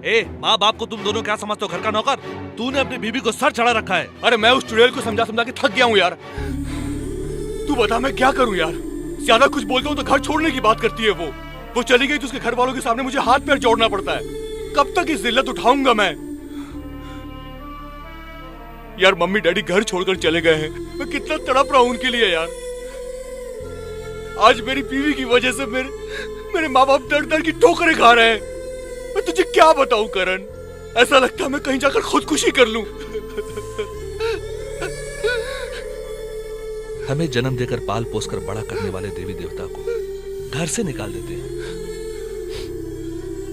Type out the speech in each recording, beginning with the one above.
माँ बाप को तुम दोनों क्या समझते हो? घर का नौकर? तूने अपनी बीबी को सर चढ़ा रखा है। अरे मैं उस चुड़ैल को समझा समझा के थक गया हूँ यार। तू बता मैं क्या करूँ यार? ज्यादा कुछ बोलता हूँ तो घर छोड़ने की बात करती है वो चली गई तो उसके घर वालों के सामने मुझे हाथ पैर जोड़ना पड़ता है। कब तक इस जिल्लत उठाऊंगा मैं? यार मम्मी डैडी घर छोड़कर चले गए हैं, मैं कितना तड़प रहा हूँ उनके लिए यार। आज मेरी बीवी की वजह से मेरे माँ बाप दर दर की ठोकरें खा रहे हैं। मैं तुझे क्या बताऊं करण, ऐसा लगता है मैं कहीं जाकर खुदकुशी कर लूं। हमें जन्म देकर पाल पोस कर बड़ा करने वाले देवी देवता को घर से निकाल देते हैं।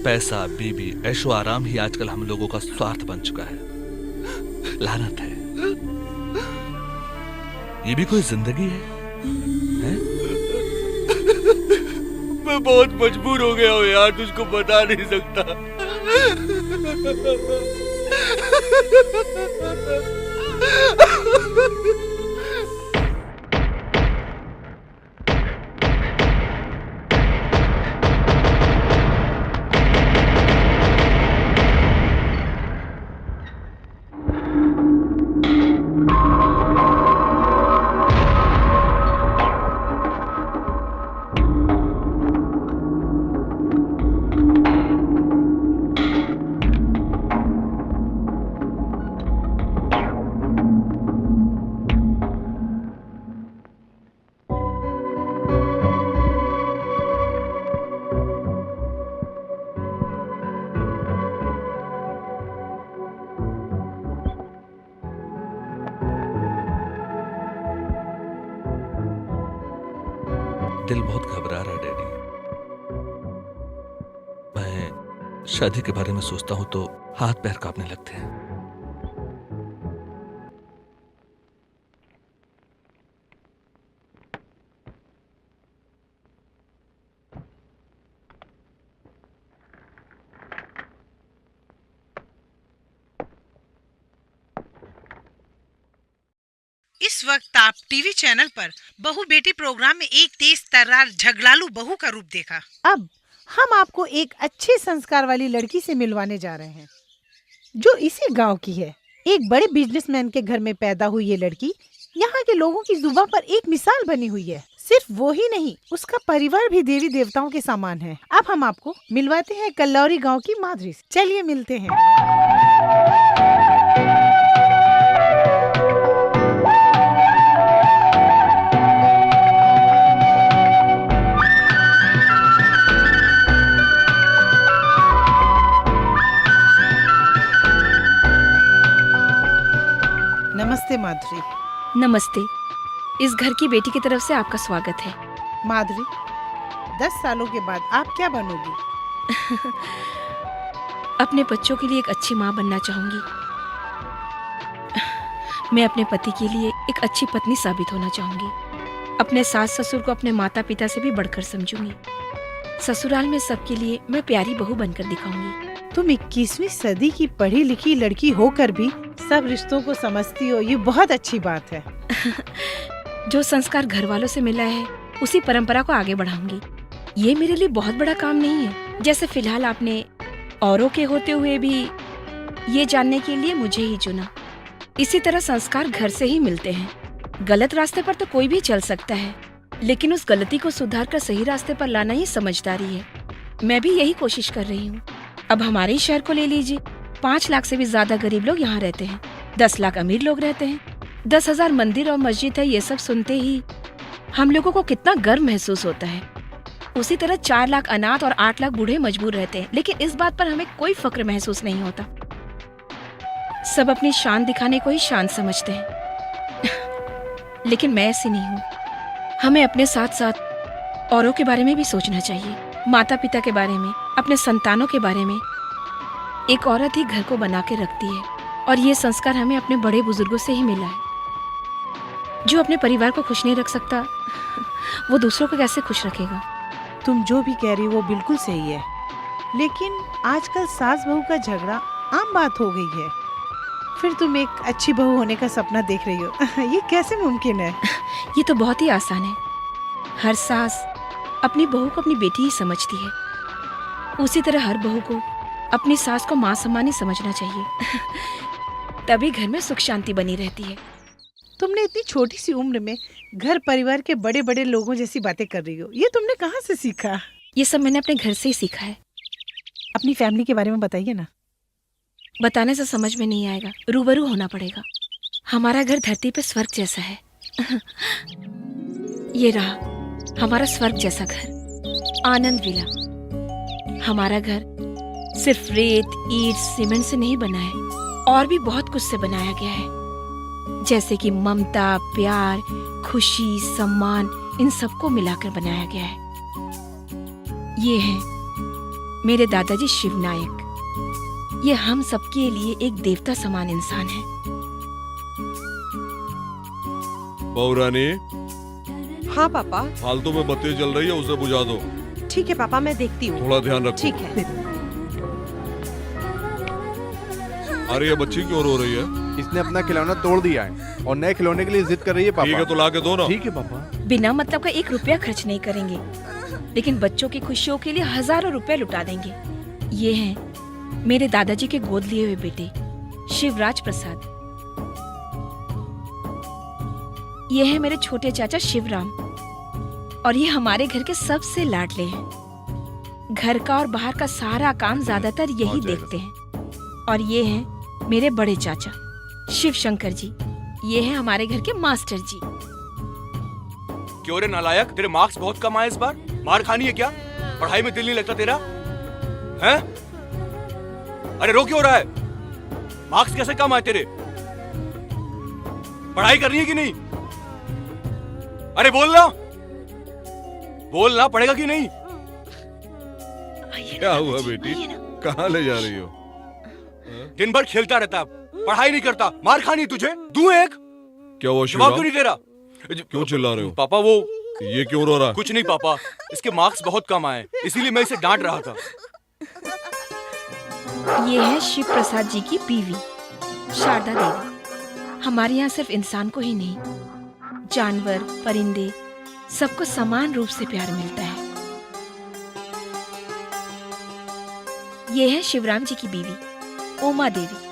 पैसा, बीबी, ऐशो आराम ही आजकल हम लोगों का स्वार्थ बन चुका है। लानत है। ये भी कोई जिंदगी है? मैं बहुत मजबूर हो गया हूँ यार, तुझको बता नहीं सकता। दिल बहुत घबरा रहा है डैडी। मैं शादी के बारे में सोचता हूं तो हाथ पैर कांपने लगते हैं। इस वक्त आप टीवी चैनल पर बहू बेटी प्रोग्राम में एक तेज तर्रार झगड़ालू बहू का रूप देखा। अब हम आपको एक अच्छे संस्कार वाली लड़की से मिलवाने जा रहे हैं जो इसी गांव की है। एक बड़े बिजनेसमैन के घर में पैदा हुई ये लड़की यहाँ के लोगों की जुबान पर एक मिसाल बनी हुई है। सिर्फ वो ही नहीं, उसका परिवार भी देवी देवताओं के समान है। अब हम आपको मिलवाते हैं कल्लौरी गाँव की माधुरी से। चलिए मिलते हैं। नमस्ते माधुरी। नमस्ते। इस घर की बेटी की तरफ से आपका स्वागत है। माधुरी, 10 सालों के बाद आप क्या बनोगी? अपने बच्चों के लिए एक अच्छी माँ बनना चाहूंगी। मैं अपने पति के लिए एक अच्छी पत्नी साबित होना चाहूंगी। अपने सास ससुर को अपने माता पिता से भी बढ़कर समझूंगी। ससुराल में सबके लिए मैं प्यारी बहू बनकर दिखाऊंगी। तुम 21वीं सदी की पढ़ी लिखी लड़की होकर भी सब रिश्तों को समझती हो, ये बहुत अच्छी बात है। जो संस्कार घर वालों से मिला है उसी परंपरा को आगे बढ़ाऊंगी। ये मेरे लिए बहुत बड़ा काम नहीं है। जैसे फिलहाल आपने औरों के होते हुए भी ये जानने के लिए मुझे ही चुना। इसी तरह संस्कार घर से ही मिलते हैं। गलत रास्ते पर तो कोई भी चल सकता है, लेकिन उस गलती को सुधार कर सही रास्ते पर लाना ही समझदारी है। मैं भी यही कोशिश कर रही हूँ। अब हमारे शहर को ले लीजिए। 5 लाख से भी ज्यादा गरीब लोग यहाँ रहते हैं। 10 लाख अमीर लोग रहते हैं। 10,000 मंदिर और मस्जिद है। ये सब सुनते ही हम लोगों को कितना गर्व महसूस होता है। उसी तरह 4 लाख अनाथ और 8 लाख बूढ़े मजबूर रहते हैं, लेकिन इस बात पर हमें कोई फक्र महसूस नहीं होता। सब अपनी शान दिखाने को ही शान समझते हैं। लेकिन मैं ऐसी नहीं हूँ। हमें अपने साथ साथ औरों के बारे में भी सोचना चाहिए। माता पिता के बारे में, अपने संतानों के बारे में। एक औरत ही घर को बना के रखती है, और ये संस्कार हमें अपने बड़े बुजुर्गों से ही मिला है। जो अपने परिवार को खुश नहीं रख सकता, वो दूसरों को कैसे खुश रखेगा? तुम जो भी कह रही हो वो बिल्कुल सही है, लेकिन आजकल सास बहू का झगड़ा आम बात हो गई है। फिर तुम एक अच्छी बहू होने का सपना देख रही हो। ये कैसे मुमकिन है? ये तो बहुत ही आसान है। हर सास अपनी बहू को अपनी बेटी ही समझती है। उसी तरह हर बहू को अपनी सास को माँ समान ही समझना चाहिए। तभी घर में सुख शांति बनी रहती है। तुमने इतनी छोटी सी उम्र में घर परिवार के बड़े बड़े लोगों जैसी बातें कर रही हो, ये तुमने कहाँ से सीखा? ये सब मैंने अपने घर से ही सीखा है। अपनी फैमिली के बारे में बताइए ना। बताने से समझ में नहीं आएगा, रूबरू होना पड़ेगा। हमारा घर धरती पे स्वर्ग जैसा है। ये रहा हमारा स्वर्ग जैसा घर, आनंद विला। हमारा घर सिर्फ रेत, ईंट, सीमेंट से नहीं बना है, और भी बहुत कुछ से बनाया गया है, जैसे कि ममता, प्यार, खुशी, सम्मान, इन सबको मिलाकर बनाया गया है। ये है मेरे दादाजी शिवनायक। ये हम सबके लिए एक देवता समान इंसान है। बहू रानी, हाँ पापा। फालतू में बत्ती जल रही है, उसे बुझा दो। ठीक है पापा, मैं देखती हूँ। थोड़ा ध्यान रखो। ठीक है। अरे ये बच्ची क्यों रो रही है? इसने अपना खिलौना तोड़ दिया है और नए खिलौने के लिए जिद कर रही है पापा। ठीक है तो ला के दो ना। ठीक है पापा। बिना मतलब का 1 रुपया खर्च नहीं करेंगे, लेकिन बच्चों की खुशियों के लिए हजारों रुपए लुटा देंगे। ये हैं मेरे दादाजी के गोद लिए हुए बेटे शिवराज प्रसाद। ये है मेरे छोटे चाचा शिवराम, और ये हमारे घर के सबसे लाडले हैं। घर का और बाहर का सारा काम ज्यादातर यही देखते हैं। और ये हैं मेरे बड़े चाचा शिव शंकर जी। ये हैं हमारे घर के मास्टर जी। क्यों रे नालायक, तेरे मार्क्स बहुत कम आए इस बार। मार खानी है क्या? पढ़ाई में दिल नहीं लगता तेरा? हैं? अरे रो क्यों रहा है? मार्क्स कैसे कम आए तेरे? पढ़ाई करनी है कि नहीं? अरे बोलना, बोलना पड़ेगा कि नहीं? क्या हुआ बेटी, कहाँ ले जा रही हो? दिन भर खेलता रहता, पढ़ाई नहीं करता। मार खानी है तुझे? दूं एक? क्या वो जवाब क्यों नहीं दे रहा? क्यों चिल्ला रहे हो? पापा वो ये क्यों रो रहा है? कुछ नहीं पापा, इसके मार्क्स बहुत कम आए, इसीलिए मैं इसे डांट रहा था। ये है शिव प्रसाद जी की बीवी शारदा देवी। हमारे यहाँ सिर्फ इंसान को ही नहीं, जानवर, परिंदे, सबको समान रूप से प्यार मिलता है। ये है शिवराम जी की बीवी उमा देवी।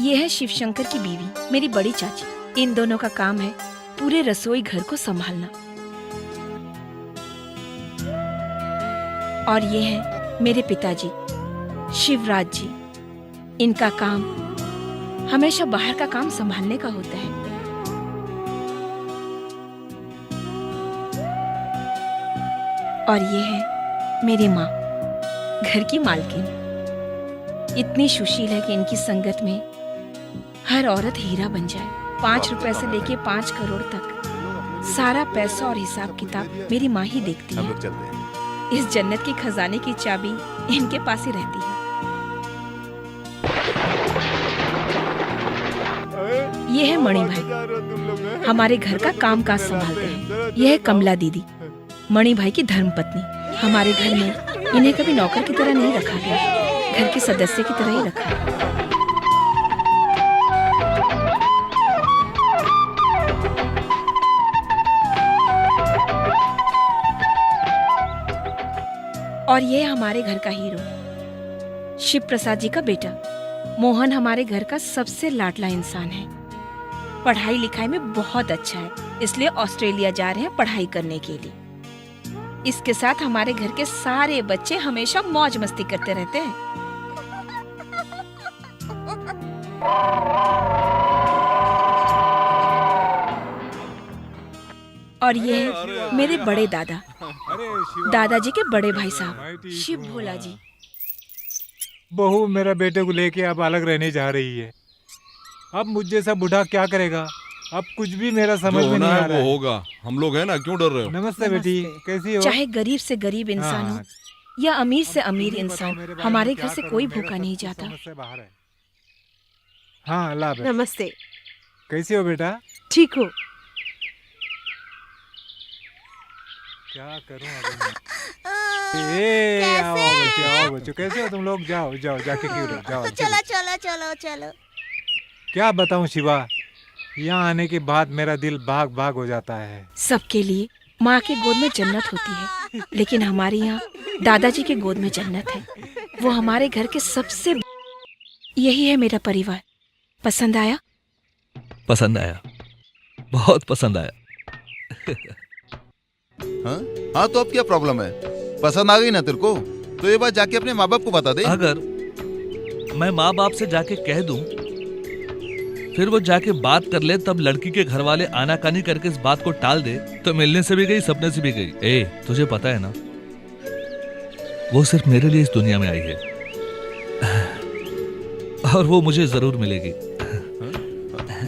ये है शिव शंकर की बीवी मेरी बड़ी चाची। इन दोनों का काम है पूरे रसोई घर को संभालना। और ये है मेरे पिताजी शिवराज जी। इनका काम हमेशा बाहर का काम संभालने का होता है। और ये है मेरी माँ, घर की मालकिन। इतनी सुशील है कि इनकी संगत में हर औरत हीरा बन जाए। 5 रुपए से लेके 5 करोड़ तक सारा पैसा और हिसाब किताब मेरी माँ ही देखती हम है। लोग चलते हैं। इस जन्नत के खजाने की चाबी इनके पास ही रहती है। ये है मणि भाई, हमारे घर का काम काज संभालते हैं। यह है कमला दीदी, मणि भाई की धर्मपत्नी। हमारे घर में इन्हें कभी नौकर की तरह नहीं रखा गया, घर के सदस्य की तरह ही रखा है। और ये हमारे घर का हीरो शिव प्रसाद जी का बेटा मोहन। हमारे घर का सबसे लाडला इंसान है। पढ़ाई लिखाई में बहुत अच्छा है, इसलिए ऑस्ट्रेलिया जा रहे हैं पढ़ाई करने के लिए। इसके साथ हमारे घर के सारे बच्चे हमेशा मौज मस्ती करते रहते हैं। और ये है मेरे बड़े दादा, दादाजी के बड़े भाई साहब शिव भोला जी। बहू मेरा बेटे को लेके अब अलग रहने जा रही है। अब मुझ जैसा बूढ़ा क्या करेगा? अब कुछ भी मेरा समझ में नहीं आ रहा वो है। होगा, हम लोग हैं ना, क्यों डर रहे हो? नमस्ते बेटी, कैसी हो? चाहे गरीब से गरीब इंसान हो या अमीर से अमीर इंसान, हमारे घर से कोई भूखा नहीं जाता। हाँ अल्लाह हाफ़िज़। नमस्ते। कैसी हो बेटा? ठीक हो? क्या करूं अभी मैं? ए आओ बच्चों, कैसे हो तुम लोग? जाओ जाओ जाके क्यों रहो, जाओ चलो चलो चलो चलो। क्या बताऊं शिवा, यहाँ आने के बाद मेरा दिल भाग भाग हो जाता है। सबके लिए माँ की गोद में जन्नत होती है, लेकिन हमारे यहाँ दादाजी के गोद में जन्नत है। वो हमारे घर के सबसे यही है मेरा परिवार। पसंद आया? पसंद आया, बहुत पसंद आया। हाँ हाँ, तो अब क्या प्रॉब्लम है? पसंद आ गई ना तेरे को, तो ये बात जाके अपने माँ बाप को बता दे। अगर मैं माँ बाप से जाके कह दूं, फिर वो जाके बात कर ले, तब लड़की के घर वाले आनाकानी करके इस बात को टाल दे, तो मिलने से भी गई, सपने से भी गई। ए, तुझे पता है ना, वो सिर्फ मेरे लिए इस दुनिया में आई है, और वो मुझे जरूर मिलेगी।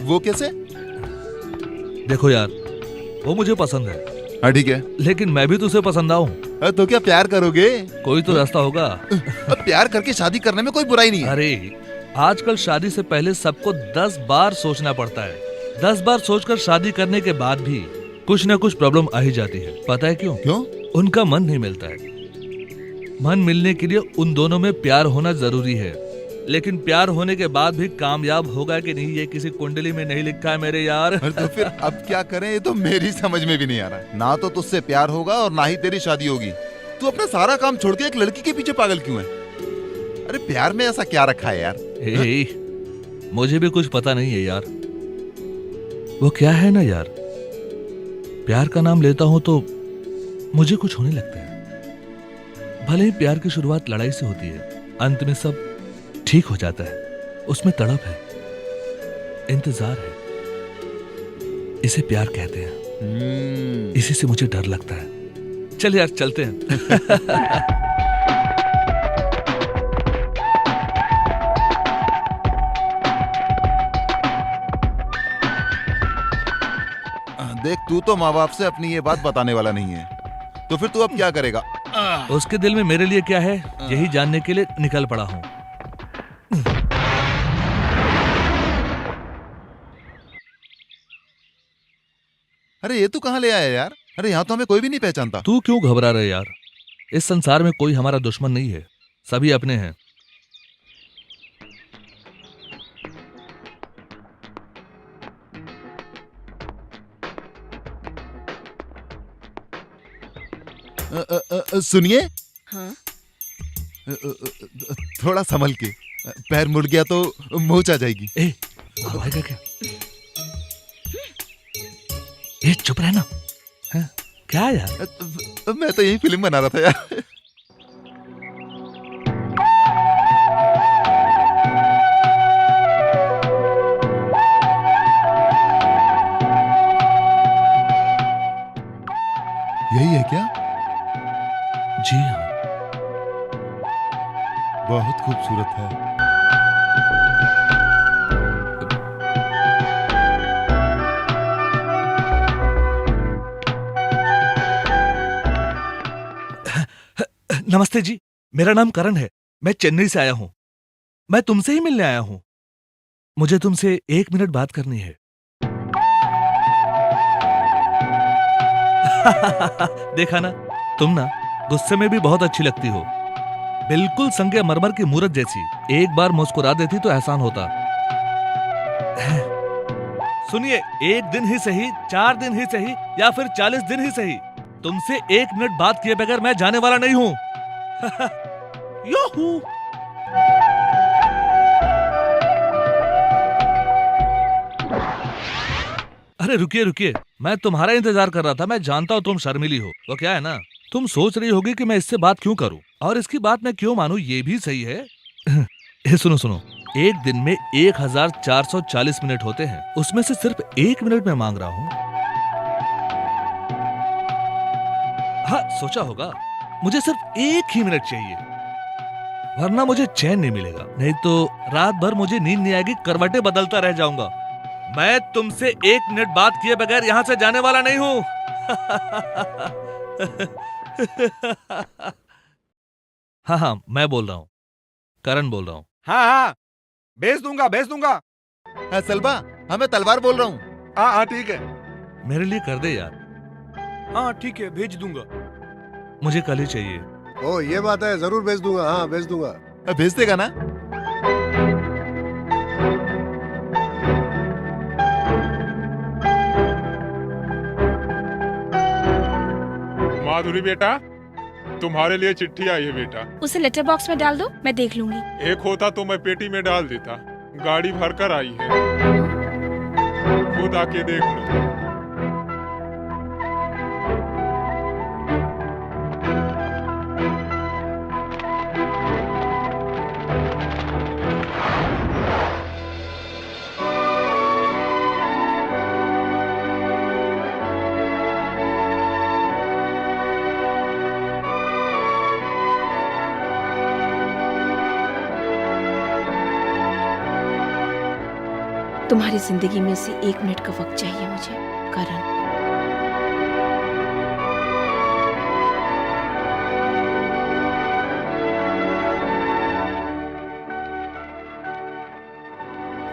वो कैसे? देखो यार, वो मुझे पसंद है। हाँ ठीक है, लेकिन मैं भी तुझे पसंद आऊं। तो क्या प्यार करोगे? कोई तो रास्ता होगा। अब प्यार करके शादी करने में कोई बुराई नहीं है। अरे आजकल शादी से पहले सबको 10 बार सोचना पड़ता है। 10 बार सोचकर शादी करने के बाद भी कुछ ना कुछ प्रॉब्लम आ ही जाती है। पता है क्यों? क्यों? उनका मन नहीं मिलता है। मन मिलने के लिए उन दोनों में प्यार होना जरूरी है, लेकिन प्यार होने के बाद भी कामयाब होगा कि नहीं, ये किसी कुंडली में नहीं लिखा है मेरे यार। तो फिर अब क्या करें, ये तो मेरी समझ में भी नहीं आ रहा। ना तो तुझसे प्यार होगा और ना ही तेरी शादी होगी। तू अपना सारा काम छोड़ के एक लड़की के पीछे पागल क्यों है? अरे प्यार में ऐसा क्या रखा है यार? मुझे भी कुछ पता नहीं है यार। वो क्या है ना यार, प्यार का नाम लेता हूं तो मुझे कुछ होने लगता है। भले ही प्यार की शुरुआत लड़ाई से होती है, अंत में सब ठीक हो जाता है। उसमें तड़प है, इंतजार है, इसे प्यार कहते हैं। इसी से मुझे डर लगता है। चल यार, चलते हैं। देख, तू तो माँ बाप से अपनी ये बात बताने वाला नहीं है, तो फिर तू अब क्या करेगा? उसके दिल में मेरे लिए क्या है, यही जानने के लिए निकल पड़ा हूँ। अरे ये तू कहाँ ले आया यार? अरे यहाँ तो हमें कोई भी नहीं पहचानता। तू क्यों घबरा रहे यार? इस संसार में कोई हमारा दुश्मन नहीं है, सभी अपने हैं। सुनिए। हाँ? थोड़ा संभल के, पैर मुड़ गया तो मोच आ जाएगी। ए, आएगा क्या? ए, चुप रहना। हाँ, क्या यार? मैं तो यही फिल्म बना रहा था यार। यही है क्या? जी हाँ। बहुत खूबसूरत है। नमस्ते जी, मेरा नाम करण है। मैं चेन्नई से आया हूँ। मैं तुमसे ही मिलने आया हूँ। मुझे तुमसे 1 मिनट बात करनी है। देखा ना, तुम ना गुस्से में भी बहुत अच्छी लगती हो, बिल्कुल संगे मरमर की मूरत जैसी। एक बार मुस्कुरा देती तो एहसान होता। सुनिए, 1 दिन ही सही, 4 दिन ही सही, या फिर 40 दिन ही सही, तुमसे 1 मिनट बात किए बगैर मैं जाने वाला नहीं हूं। योहू। अरे रुकिए रुकिए, मैं तुम्हारा इंतजार कर रहा था। मैं जानता हूँ तुम शर्मिली हो। वो क्या है ना, तुम सोच रही होगी कि मैं इससे बात क्यों करूं और इसकी बात मैं क्यों मानूं। ये भी सही है। सुनो सुनो, 1 दिन में 1440 मिनट होते हैं, उसमें से सिर्फ 1 मिनट मैं मांग रहा हूँ। हाँ, सोचा होगा, मुझे सिर्फ 1 ही मिनट चाहिए, वरना मुझे चैन नहीं मिलेगा। नहीं तो रात भर मुझे नींद नहीं आएगी, करवटें बदलता रह जाऊंगा। मैं तुमसे 1 मिनट बात किए बगैर यहां से जाने वाला नहीं हूं। हाँ हाँ, मैं बोल रहा हूँ, करण बोल रहा हूँ। हाँ हाँ, भेज दूंगा भेज दूंगा। हाँ सलबा, हाँ मैं तलवार बोल रहा हूँ। हाँ हाँ ठीक है। मेरे लिए कर दे यार। हाँ ठीक है, भेज दूंगा। मुझे कल ही चाहिए। ओ ये बात है, जरूर भेज दूंगा। हाँ भेज दूंगा। भेज देगा ना? माधुरी बेटा, तुम्हारे लिए चिट्ठी आई है बेटा। उसे लेटर बॉक्स में डाल दो, मैं देख लूंगी। एक होता तो मैं पेटी में डाल देता, गाड़ी भर कर आई है, खुद आके देख लो। तुम्हारी जिंदगी में से 1 मिनट का वक्त चाहिए मुझे, करण।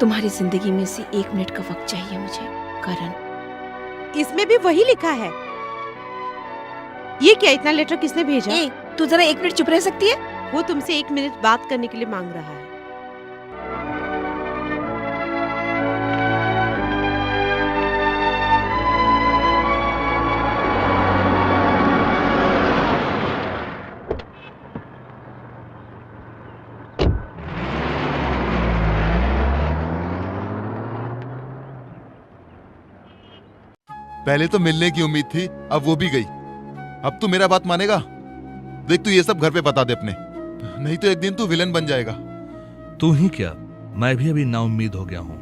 तुम्हारी जिंदगी में से 1 मिनट का वक्त चाहिए मुझे, करण। इसमें भी वही लिखा है। ये क्या, इतना लेटर किसने भेजा? ए, तू जरा 1 मिनट चुप रह सकती है? वो तुमसे 1 मिनट बात करने के लिए मांग रहा है। पहले तो मिलने की उम्मीद थी, अब वो भी गई। अब तू मेरा बात मानेगा? देख, तू ये सब घर पे बता दे अपने, नहीं तो एक दिन तू विलन बन जाएगा। तू ही क्या, मैं भी अभी नाउम्मीद हो गया हूँ।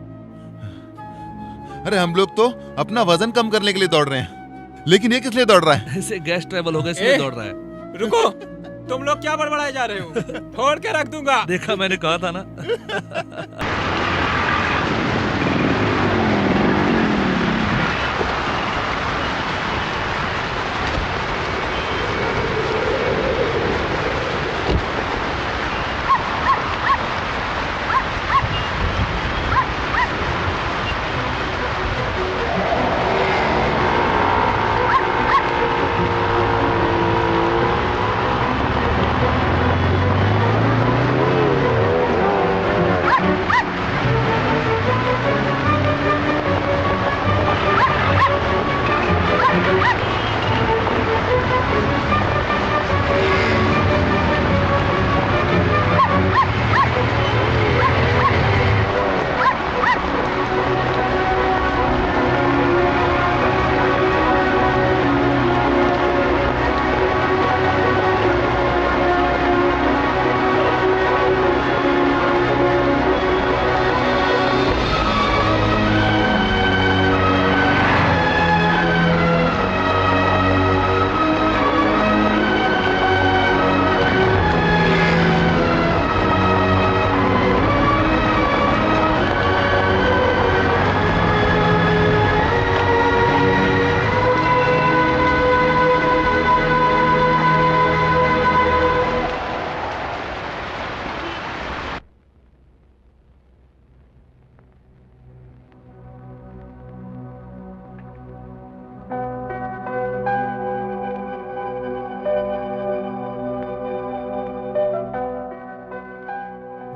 अरे हम लोग तो अपना वजन कम करने के लिए दौड़ रहे हैं, लेकिन ये किस लिए दौड़ रहा है? ऐसे गैस ट्रैवल हो गया इसलिए दौड़ रहा है। रुको, तुम लोग क्या बड़बड़ाए जा रहे हो? फोड़ के रख दूंगा। देखा, मैंने कहा था ना।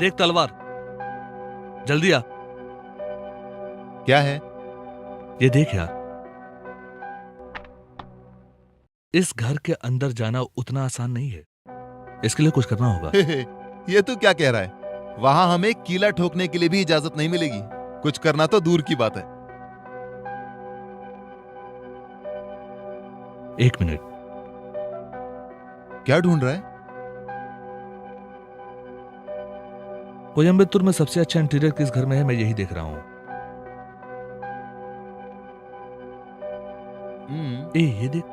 देख तलवार, जल्दी आ। क्या है? ये देख यार, इस घर के अंदर जाना उतना आसान नहीं है, इसके लिए कुछ करना होगा। ये तू क्या कह रहा है? वहां हमें कीला ठोकने के लिए भी इजाजत नहीं मिलेगी, कुछ करना तो दूर की बात है। 1 मिनट। क्या ढूंढ रहा है? कोयम्बतूर में सबसे अच्छा इंटीरियर किस घर में है, मैं यही देख रहा हूं। ये देख,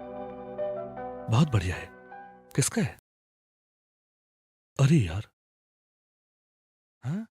बहुत बढ़िया है। किसका है? अरे यार, हाँ?